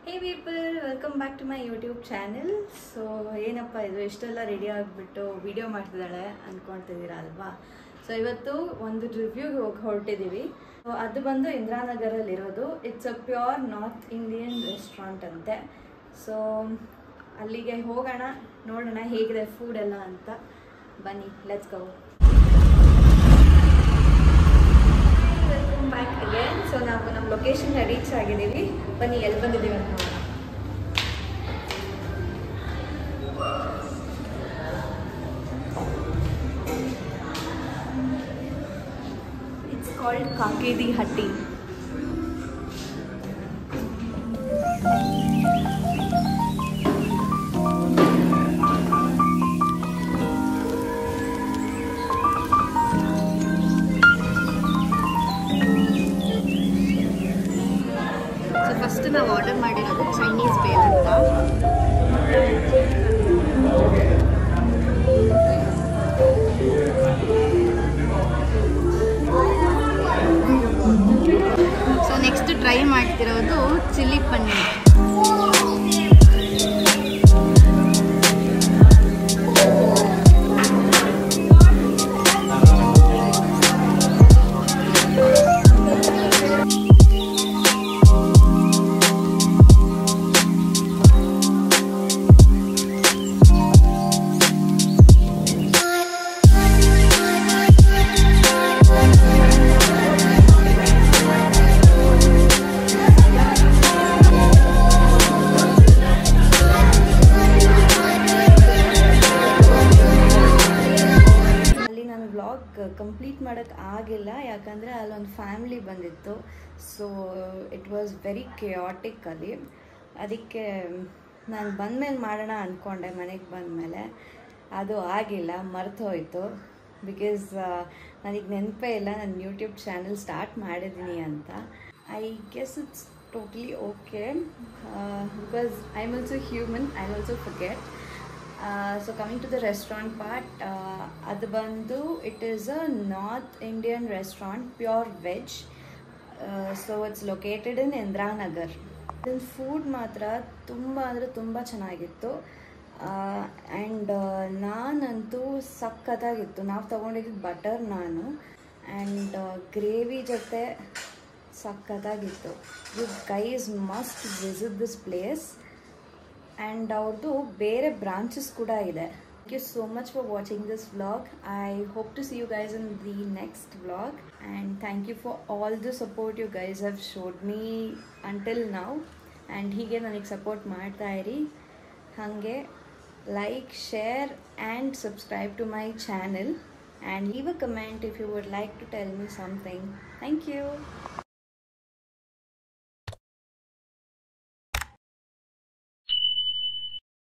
Hey people, welcome back to my YouTube channel. So ಏನಪ್ಪ ಇದು ಇಷ್ಟೆಲ್ಲ ರೆಡಿ ಆಗಿಬಿಟ್ಟು ವಿಡಿಯೋ ಮಾಡ್ತಿದ್ದಾಳೆ ಅಂದ್ಕೊಳ್ತಿದ್ದೀರಾ ಅಲ್ವಾ. ಸೊ ಇವತ್ತು ಒಂದು ರಿವ್ಯೂಗೆ ಹೋಗಿ ಹೊರಟಿದ್ದೀವಿ. ಸೊ ಅದು ಬಂದು ಇಂದಿರಾನಗರಲ್ಲಿರೋದು. It's a pure north Indian restaurant ಅಂತೆ. ಸೊ ಅಲ್ಲಿಗೆ ಹೋಗೋಣ, ನೋಡೋಣ ಹೇಗಿದೆ ಫುಡ್ ಎಲ್ಲ ಅಂತ. ಬನ್ನಿ, let's go. Welcome back again. So ನಾವು ನಮ್ಮ ಲೊಕೇಶನ್ಗೆ ರೀಚ್ ಆಗಿದ್ದೀವಿ. ಬನ್ನಿ ಎಲ್ಲಿ ಬಂದಿದ್ದೀವಿ ಅಂತ ನೋಡೋಣ. It's called Kakedi Hatti. First ನಾವು ಆರ್ಡರ್ ಮಾಡಿರೋದು ಚೈನೀಸ್ ಬೇಲ್ ಅಂತ. ಸೊ ನೆಕ್ಸ್ಟ್ ಟ್ರೈ ಮಾಡ್ತಿರೋದು ಚಿಲ್ಲಿ ಪನ್ನೀರ್. ಕಂಪ್ಲೀಟ್ ಮಾಡೋಕ್ಕೆ ಆಗಿಲ್ಲ, ಯಾಕಂದರೆ ಅಲ್ಲೊಂದು ಫ್ಯಾಮಿಲಿ ಬಂದಿತ್ತು. So it was very chaotic ಅಲ್ಲಿ. ಅದಕ್ಕೆ ನಾನು ಬಂದಮೇಲೆ ಮಾಡೋಣ ಅಂದ್ಕೊಂಡೆ. ಮನೆಗೆ ಬಂದಮೇಲೆ ಅದು ಆಗಿಲ್ಲ, ಮರ್ತು ಹೋಯಿತು. ಬಿಕಾಸ್ ನನಗೆ ನೆನಪೇ ಇಲ್ಲ ನಾನು ಯೂಟ್ಯೂಬ್ ಚಾನಲ್ ಸ್ಟಾರ್ಟ್ ಮಾಡಿದ್ದೀನಿ ಅಂತ. I guess it's totally okay, because I am also human, I also forget. So coming to the restaurant part, ಅದು ಬಂದು it is a North Indian restaurant, pure veg. So it's located in Indiranagar. ಇದನ್ನ food ಮಾತ್ರ ತುಂಬ ಅಂದರೆ ತುಂಬ ಚೆನ್ನಾಗಿತ್ತು. And ನಾನಂತೂ ಸಖತ್ತಾಗಿತ್ತು. ನಾವು ತೊಗೊಂಡಿದ್ದು ಬಟರ್ ನಾನು, ಆ್ಯಂಡ್ ಗ್ರೇವಿ ಜೊತೆ ಸಖತ್ತಾಗಿತ್ತು. You guys must visit this place. And ಅವ್ರದ್ದು ಬೇರೆ ಬ್ರಾಂಚಸ್ ಕೂಡ ಇದೆ. Thank you so much for watching this vlog. I hope to see you guys in the next vlog. And thank you for all the support you guys have showed me until now. And ಹೀಗೆ ನನಗೆ support ಮಾಡ್ತಾ ಇರಿ. ಹಾಗೆ like, share and subscribe to my channel. And leave a comment if you would like to tell me something. Thank you.